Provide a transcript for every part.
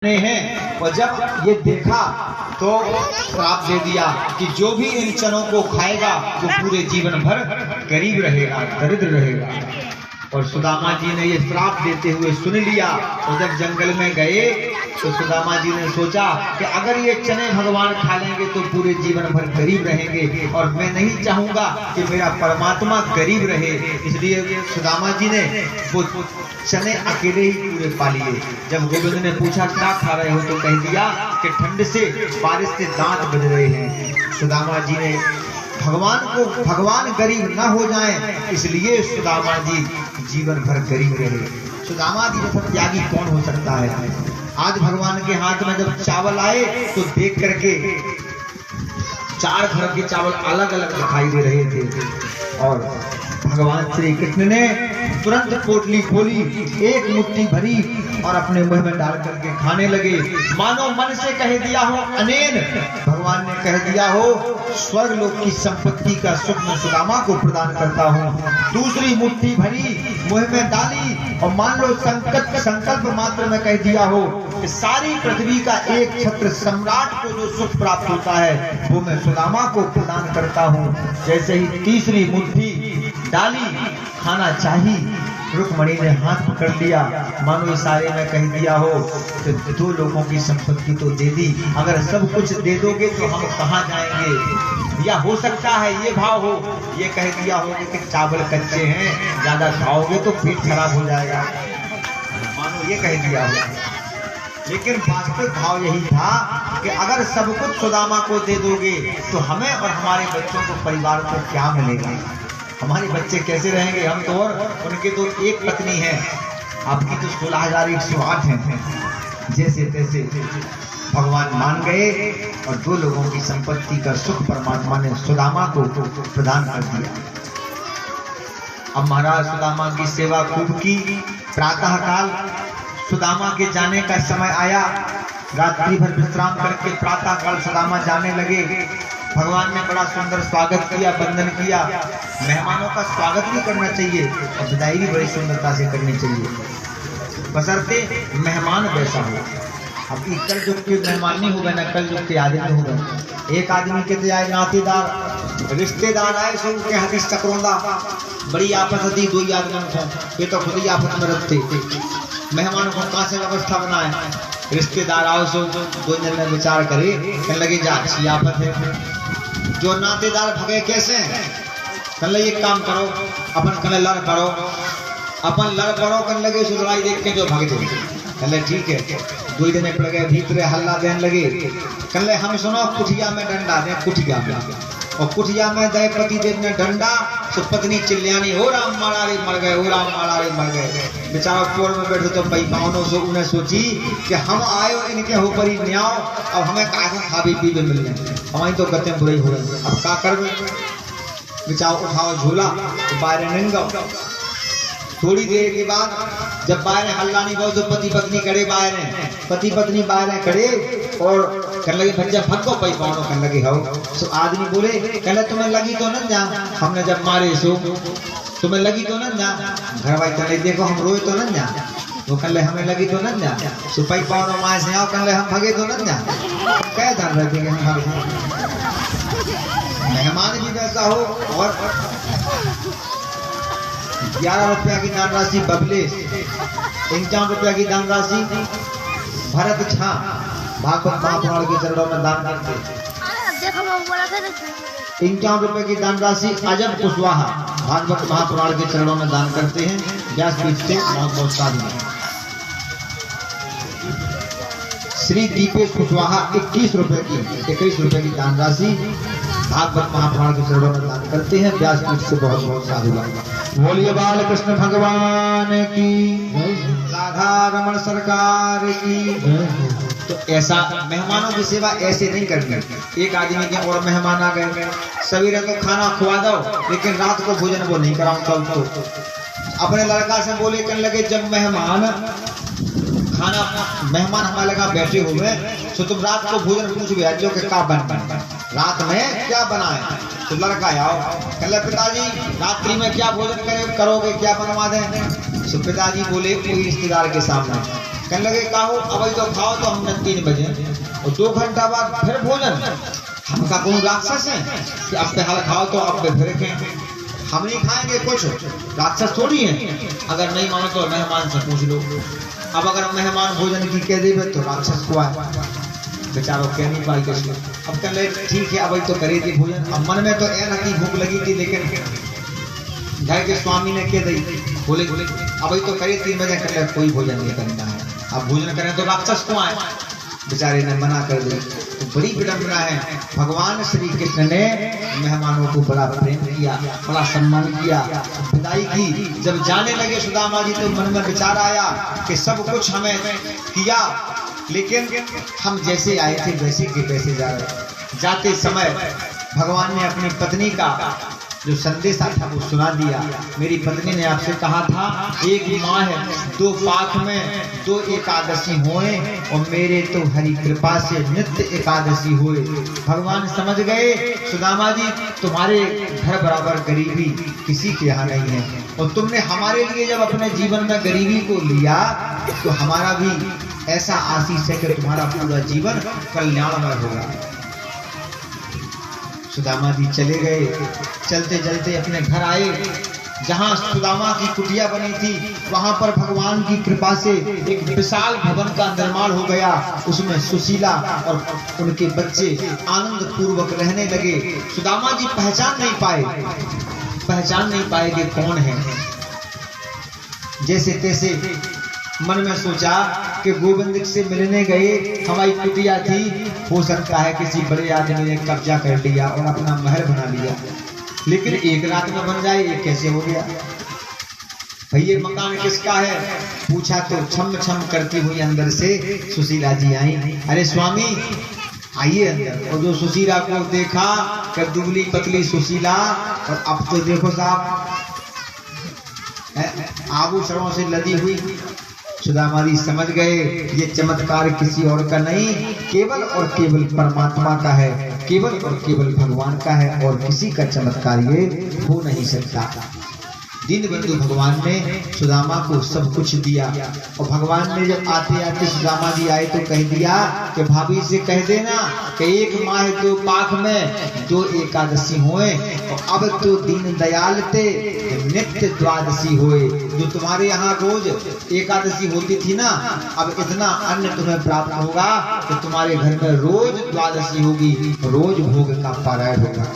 हैं। और जब ये देखा तो श्राप दे दिया कि जो भी इन चनों को खाएगा वो पूरे जीवन भर गरीब रहेगा, दरिद्र रहेगा। और सुदामा जी ने ये श्राप देते हुए सुन लिया। और जब जंगल में गए तो सुदामा जी ने सोचा कि अगर ये चने भगवान खा लेंगे तो पूरे जीवन भर गरीब रहेंगे, और मैं नहीं चाहूंगा कि मेरा परमात्मा गरीब रहे। इसलिए सुदामा जी ने वो चने अकेले ही पूरे पा लिए। जब गोविंद ने पूछा क्या खा रहे हो, तो कह दिया कि ठंड से, बारिश से दांत बज रहे हैं। सुदामा जी ने भगवान गरीब ना हो जाए इसलिए सुदामा जी जीवन भर गरीब रहे। सुदामा जी जैसा त्यागी कौन हो सकता है। आज भगवान के हाथ में जब चावल आए तो देख करके 4 घर के चावल अलग अलग दिखाई दे रहे थे। और भगवान श्री कृष्ण ने तुरंत पोटली खोली, एक मुट्ठी भरी और अपने मुंह में डाल करके खाने लगे। मानो मन से कह दिया हो अनेन, भगवान ने कह दिया हो स्वर्ग लोक की संपत्ति का सुख मैं सुदामा को प्रदान करता हूँ। दूसरी मुट्ठी भरी मुंह में डाली और मान लो संकल्प मात्र में कह दिया हो कि सारी पृथ्वी का एक छत्र सम्राट को जो सुख प्राप्त होता है वो मैं सुदामा को प्रदान करता हूँ। जैसे ही तीसरी मुट्ठी डाली, खाना चाहिए, रुक्मणी ने हाथ पकड़ लिया, मानो इशारे में कह दिया हो कि 2 लोगों की संपत्ति तो दे दी, अगर सब कुछ दे दोगे तो हम कहाँ जाएंगे। या हो सकता है ये भाव हो, ये कह दिया हो कि चावल कच्चे हैं, ज्यादा खाओगे तो पेट खराब हो जाएगा, मानो ये कह दिया हो। लेकिन वास्तविक भाव यही था कि अगर सब कुछ सुदामा को दे दोगे तो हमें और हमारे बच्चों को, परिवार को क्या मिलेगा, हमारे बच्चे कैसे रहेंगे। हम तो, और उनके तो एक पत्नी है, आपकी तो 16,108 हैं। जैसे तैसे भगवान मान गए और 2 लोगों की संपत्ति का सुख परमात्मा ने सुदामा को प्रदान कर दिया। अब महाराज सुदामा की सेवा खूब की। प्रातः काल सुदामा के जाने का समय आया। रात्रि भर विश्राम करके प्रातः काल सुदामा जाने लगे। भगवान ने बड़ा सुंदर स्वागत किया, वंदन किया। मेहमानों का स्वागत भी करना चाहिए और विदाई भी बड़ी सुंदरता से करनी चाहिए, बशर्ते मेहमान वैसा हो। अब कल युग के मेहमान नहीं हो गए ना, कल युग के आदमी हो गए। एक आदमी के आए नातेदार, रिश्तेदार आए, सब के हाथी चक्रोंदा, बड़ी आपस होती 2 आदमी को, ये तो खुद ही आपस में रखते। मेहमानों को कहाँ से व्यवस्था बनाए, रिश्तेदार आओ सो 2 जन में विचार करे, कहने लगे जा अच्छी आफत है। जो नातेदार भगे कैसे हैं, कहने लगे एक काम करो, अपन कहने लड़ पड़ो, अपन लड़ पड़ो, कहने लगे उस लड़ाई देख के जो भाग जाए। कहले ठीक है। 2 जने पड़ गए, भीतर हल्ला देने लगे। कहले हम सुनो कुठिया में डंडा दे, कुठिया में, और कुठिया में दे पति देव ने डंडा, तो पत्नी चिल्लानी हो राम मारारी मर गए, हो राम मारारी मर गए। बेचारा पोर में बैठे तो भाई बावनों से उन्हें सोची कि हम आयो इनके ऊपर ही न्याओ, अब हमें कहा खाबी पीबे मिल गए, हमारी तो गते बुराई हो रही, अब क्या कर। बेचारा उठाओ झूला तो बाहर निंगो। थोड़ी देर के बाद जब बाहर हल्ला नहीं बहुत, तो पति पत्नी खड़े बाहर, पति पत्नी बाहर खड़े और कहने लगे भज्जा फटको पाई पाओ, कहने लगे हो। तो आदमी बोले, कहले तुम्हें लगी तो न जा, हमने जब मारे सो तुम्हें लगी तो न जा। घर भाई कहले देखो हम रोए तो न जा, वो कहले हमें लगी तो न जा। सुपाई पाओ माए से आओ, कहले हम भगे तो न जा। क्या ध्यान रखेंगे हम, मेहमान भी वैसा हो। और 11 रुपया की दान राशि बबले, 51 रुपया की दान राशि भरत झा भागवत महापुराण के चरणों में दान करते। 51 रुपए की दान राशि अजब कुशवाहा भागवत महापुराण के चरणों में दान करते हैं। व्यासपीठ से बहुत साधु। श्री दीपेश कुशवाहा 21 रुपए की दान राशि भागवत महापुराण के चरणों में दान करते हैं। व्यासपीठ से बहुत साधु। बोलिए बाल कृष्ण भगवान की, राधा रमण सरकार की। तो ऐसा मेहमानों की सेवा ऐसे नहीं करनी। एक आदमी के और मेहमान आ गए, सवेरे तो खाना खुआ दो लेकिन रात को भोजन वो नहीं कराऊं। कल तो अपने लड़का से बोले, कहने लगे जब मेहमान हमारे लगा बैठे हुए तो तुम रात को भोजन पूछ गया जो कि क्या बन रात में क्या बनाए। तो लड़का आओ, कहले पिताजी रात्रि में क्या भोजन करोगे, क्या बनवा दें। तो पिताजी बोले कोई रिश्तेदार के सामने कहने लगे कहो अब तो खाओ तो हमने 3 बजे और 2 घंटा बाद फिर भोजन। हम का कौन राक्षस है कि अब पे हाल खाओ तो अब पे फिर खाएं, हम नहीं खाएंगे कुछ, राक्षस थोड़ी है। अगर नहीं मानो तो मेहमान से पूछ लो। अब अगर मेहमान भोजन की कह देवे तो राक्षस को आए, बेचारो कह नहीं पाई कैसे। अब कह ले ठीक है अब तो करे थी भोजन। अब मन में तो ऐसा की भूख लगी थी, लेकिन घर के स्वामी ने कह दी बोले अब तो करे 3 बजे कर ले, कोई भोजन नहीं करना है। अब भोजन करें तो राक्षस को आए, बेचारे ने मना कर दी। तो बड़ी विडंबना है, भगवान श्री कृष्ण ने मेहमानों को बड़ा प्रेम किया, बड़ा सम्मान किया, विदाई की। जब जाने लगे सुदामा जी तो मन में विचार आया कि सब कुछ हमें किया, लेकिन हम जैसे आए थे वैसे के वैसे जा रहे। जाते समय भगवान ने अपनी पत्नी का जो संदेशा था वो सुना दिया। मेरी पत्नी ने आपसे कहा था 1 माह 2 पाख में 2 एकादशी होए और मेरे तो हरि कृपा से नित्य एकादशी हुए। भगवान समझ गए सुदामा जी तुम्हारे घर बराबर गरीबी किसी के यहाँ नहीं है, और तुमने हमारे लिए जब अपने जीवन में गरीबी को लिया तो हमारा भी ऐसा आशीष है कि तुम्हारा पूरा जीवन कल्याणमय होगा। सुदामा जी चले गए, चलते चलते अपने घर आए। जहाँ सुदामा की कुटिया बनी थी वहां पर भगवान की कृपा से एक विशाल भवन का निर्माण हो गया। उसमें सुशीला और उनके बच्चे आनंद पूर्वक रहने लगे। सुदामा जी पहचान नहीं पाए कि कौन है। जैसे तैसे मन में सोचा कि गोविंद से मिलने गए, हमारी कुटिया थी, हो सकता है किसी बड़े आदमी ने कब्जा कर लिया और अपना महल बना लिया, लेकिन एक रात में बन जाए ये कैसे हो गया? भाई ये मकान किसका है? पूछा तो छम छम करती हुई अंदर से सुशीला जी आई। अरे स्वामी आइए अंदर। और जो सुशीला को देखा कि दुबली पतली सुशीला, और अब तो देखो साहब आभूषणों से लदी हुई। सुदामा जी समझ गए ये चमत्कार किसी और का नहीं, केवल और केवल परमात्मा का है, केवल और केवल भगवान का है, और किसी का चमत्कार ये हो नहीं सकता। दीनबंधु भगवान ने सुदामा को सब कुछ दिया, और भगवान ने जब आते आते सुदामा जी आए तो कह दिया कि भाभी से कह देना कि 1 माह 2 पाख में 2 एकादशी होए, और अब तो दीन दयाल थे नित्य द्वादशी होए। जो तुम्हारे यहाँ रोज एकादशी होती थी ना, अब इतना अन्न तुम्हें प्राप्त होगा कि तुम्हारे घर में रोज द्वादशी होगी, रोज भोग का पारायण होगा।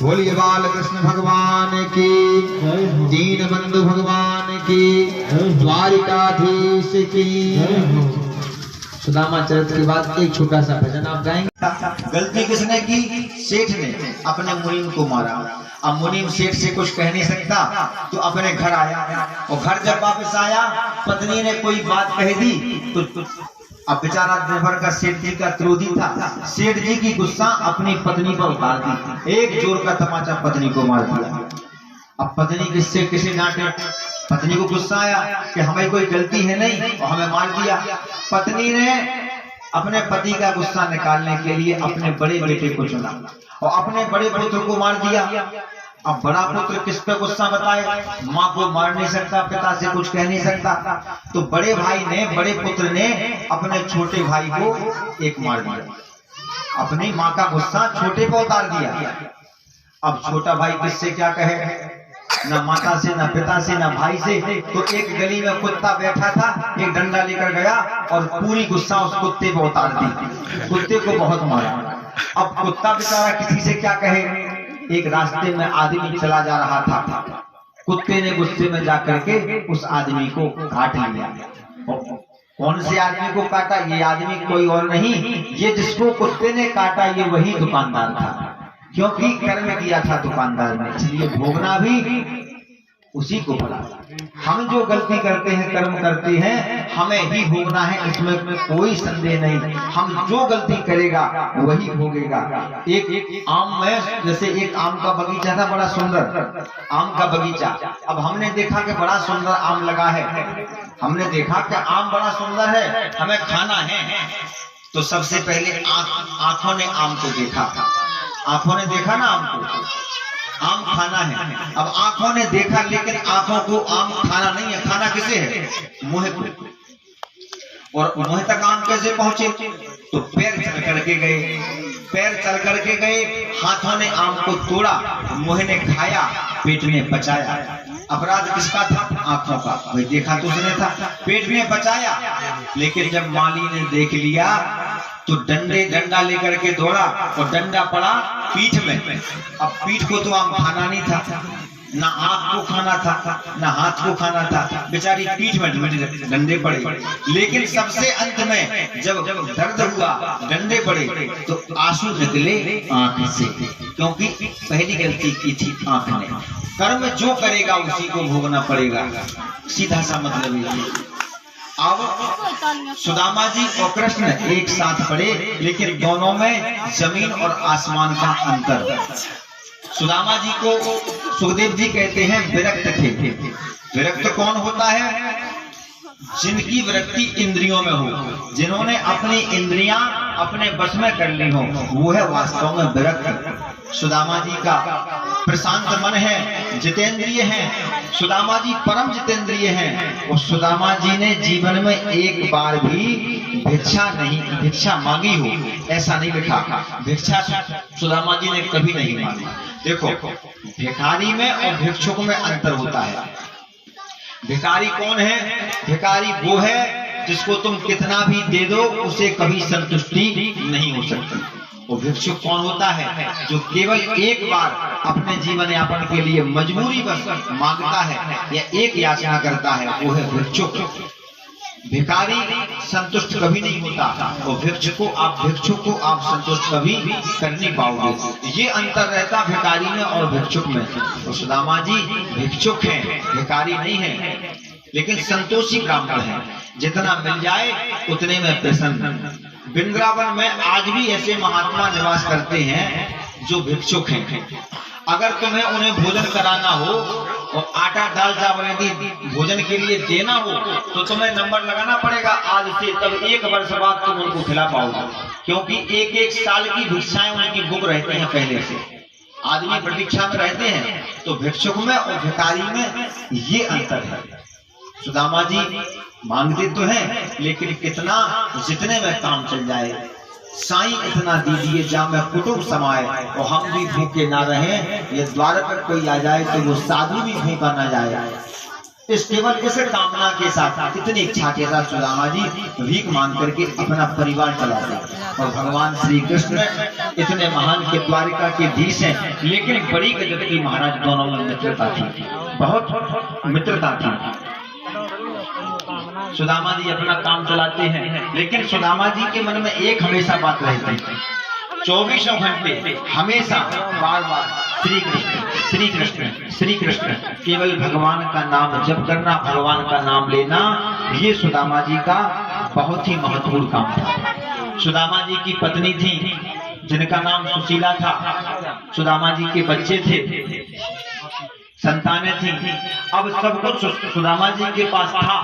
बोलिए बाल कृष्ण भगवान की, दीन बंधु भगवान की, द्वारिकाधीश की। सुदामा चरित्र के बाद एक छोटा सा भजन आप गाएंगे। गलती किसने की? सेठ ने अपने मुनीम को मारा। अब मुनीम सेठ से कुछ कह नहीं सकता तो अपने घर आया, और घर जब वापस आया पत्नी ने कोई बात कह दी तो अब बेचारा देवर का सेठ जी का क्रोधी था। सेठ जी की गुस्सा अपनी पत्नी पर उतार दी, एक जोर का तमाचा पत्नी को मार दिया। अब पत्नी किससे किसे डांटे? पत्नी को गुस्सा आया कि हमें कोई गलती है नहीं और हमें मार दिया। पत्नी ने अपने पति का गुस्सा निकालने के लिए अपने बड़े बेटे को चुना और अपने बड़े पुत्र को मार दिया। अब बड़ा पुत्र किस पे गुस्सा बताए? माँ को मार नहीं सकता, पिता से कुछ कह नहीं सकता, तो बड़े भाई ने, बड़े पुत्र ने अपने छोटे भाई को एक मार दिया। अपनी माँ का गुस्सा छोटे पे उतार दिया। अब छोटा भाई किससे क्या कहे? ना माता से, ना पिता से, ना भाई से। तो एक गली में कुत्ता बैठा था, एक डंडा लेकर गया और पूरी गुस्सा उस कुत्ते पे उतार दी। कुत्ते को बहुत मारा। अब कुत्ता बेचारा किसी से क्या कहे? एक रास्ते में आदमी चला जा रहा था, कुत्ते ने गुस्से में जाकर के उस आदमी को काट लिया। कौन से आदमी को काटा? ये आदमी कोई और नहीं, ये जिसको कुत्ते ने काटा ये वही दुकानदार था, क्योंकि कर्म किया था दुकानदार ने, इसलिए भोगना भी उसी को पड़ा। हम जो गलती करते हैं, कर्म करते हैं, हमें ही भोगना है, इसमें कोई संदेह नहीं। हम जो गलती करेगा वही भोगेगा। एक आम में, जैसे एक आम का बगीचा था, बड़ा सुंदर आम का बगीचा। अब हमने देखा कि बड़ा सुंदर आम लगा है, हमने देखा कि आम बड़ा सुंदर है, हमें खाना है। तो सबसे पहले आंखों ने आम को देखा, आंखों ने देखा ना आम को, आम खाना है। अब आंखों ने देखा, लेकिन आंखों को आम खाना नहीं है, खाना किसे है? मुंह को। और मोह तक आम कैसे पहुंचे? तो पैर चल करके गए, पैर चल करके गए, हाथों ने आम को तोड़ा, मोह ने खाया, पेट में पचाया। अपराध किसका था? आंखों का। भाई देखा तो उसने था, पेट में पचाया। लेकिन जब माली ने देख लिया तो डंडा लेकर के दौड़ा और डंडा पड़ा पीठ में। अब पीठ को तो आम खाना नहीं था, ना आंख को खाना था, ना हाथ को खाना था, बेचारी पीठ में डंडे पड़े। लेकिन सबसे अंत में जब दर्द हुआ, डंडे पड़े, तो आंसू निकले आंख से, क्योंकि पहली गलती की थी आंख ने। कर्म जो करेगा उसी को भोगना पड़ेगा, सीधा सा मतलब है। अब सुदामा जी और कृष्ण एक साथ पड़े, लेकिन दोनों में जमीन और आसमान का अंतर। सुदामा जी को सुखदेव जी कहते हैं विरक्त थे। विरक्त कौन होता है? जिनकी विरक्ति इंद्रियों में हो, जिन्होंने अपनी इंद्रियां अपने वश में कर ली हो, वो है वास्तव में विरक्त। सुदामा जी का प्रशांत मन है, जितेंद्रिय हैं। सुदामा जी परम जितेंद्रिय हैं। और सुदामा जी ने जीवन में एक बार भी भिक्षा मांगी हो ऐसा नहीं लिखा। भिक्षा सुदामा जी ने कभी नहीं मांगी। देखो, भिखारी में और भिक्षुक में अंतर होता है। भिखारी कौन है? भिखारी वो है जिसको तुम कितना भी दे दो उसे कभी संतुष्टि नहीं हो सकती। और भिक्षुक कौन होता है? जो केवल एक बार अपने जीवन यापन के लिए मजबूरी बस मांगता है या एक याचना करता है, वो है भिक्षुक। भिखारी संतुष्ट कभी नहीं होता, और भिक्षुक को आप संतुष्ट कभी कर नहीं पाओगे। ये अंतर रहता भिखारी में और भिक्षुक में। तो सुदामा जी भिक्षुक हैं, भिखारी नहीं है, लेकिन संतोषी ब्राह्मण है। जितना मिल जाए उतने में प्रसन्न। वृंदावन में आज भी ऐसे महात्मा निवास करते हैं जो भिक्षुक हैं। अगर तुम्हें उन्हें भोजन कराना हो और आटा दाल चावल यदि भोजन के लिए देना हो तो तुम्हें नंबर लगाना पड़ेगा आज से, तब 1 वर्ष बाद तुम उनको खिला पाओगे, क्योंकि 1-1 साल की भिक्षाएं उनकी बुक रहती हैं पहले से। आदमी प्रतीक्षा में रहते हैं। तो भिक्षुक में और भिखारी में ये अंतर है। सुदामा जी मांगते तो हैं, लेकिन कितना, जितने में काम चल जाए। साईं इतना दीजिए जा मैं कुटुंब समाए, और हम भी भूखे ना रहें। ये द्वार पर कोई आ जाए तो वो साधु भी भूखा ना जाए। इस केवल इस कामना के साथ, इतनी इच्छा के साथ सुदामा जी भीख मांग करके अपना परिवार चलाते। और भगवान श्री कृष्ण इतने महान के द्वारिका के धीश हैं, लेकिन बड़ी गजब की महाराज दोनों में मित्रता थी, बहुत मित्रता थी। सुदामा जी अपना काम चलाते हैं, लेकिन सुदामा जी के मन में एक हमेशा बात रहती है, 24 घंटे हमेशा बार बार श्री कृष्ण श्री कृष्ण श्री कृष्ण, केवल भगवान का नाम जप करना, भगवान का नाम लेना, ये सुदामा जी का बहुत ही महत्वपूर्ण काम था। सुदामा जी की पत्नी थी जिनका नाम सुशीला था। सुदामा जी के बच्चे थे, संतानें थी। अब सब कुछ सुदामा जी के पास था,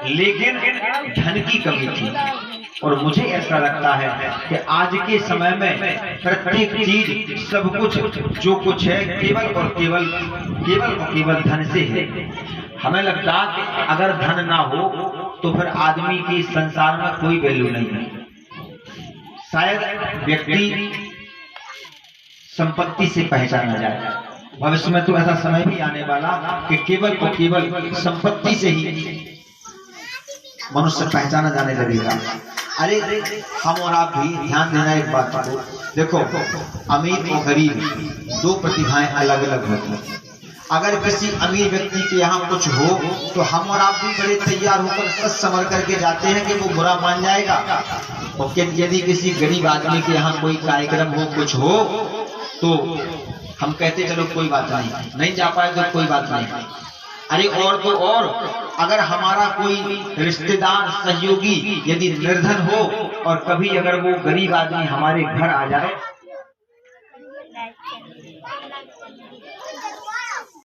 लेकिन धन की कमी थी। और मुझे ऐसा लगता है कि आज के समय में प्रत्येक चीज, सब कुछ जो कुछ है, केवल और केवल धन से है। हमें लगता है कि अगर धन ना हो तो फिर आदमी की संसार में कोई वैल्यू नहीं है। शायद व्यक्ति संपत्ति से पहचाना जाए। भविष्य में तो ऐसा समय भी आने वाला कि केवल और केवल संपत्ति से ही मनुष्य पहचाना जाने लगेगा। अरे हम और आप भी ध्यान देना एक बात को। देखो, अमीर और गरीब दो प्रतिभाएं अलग अलग होती हैं। अगर किसी अमीर व्यक्ति के यहाँ कुछ हो तो हम और आप भी बड़े तैयार होकर सच समझ करके जाते हैं कि वो बुरा मान जाएगा। और यदि किसी गरीब आदमी के यहाँ कोई कार्यक्रम हो, कुछ हो, तो हम कहते चलो कोई बात नहीं जा पाए तो कोई बात नहीं। अरे और तो और, अगर हमारा कोई रिश्तेदार सहयोगी यदि निर्धन हो और कभी अगर वो गरीब आदमी हमारे घर आ जाए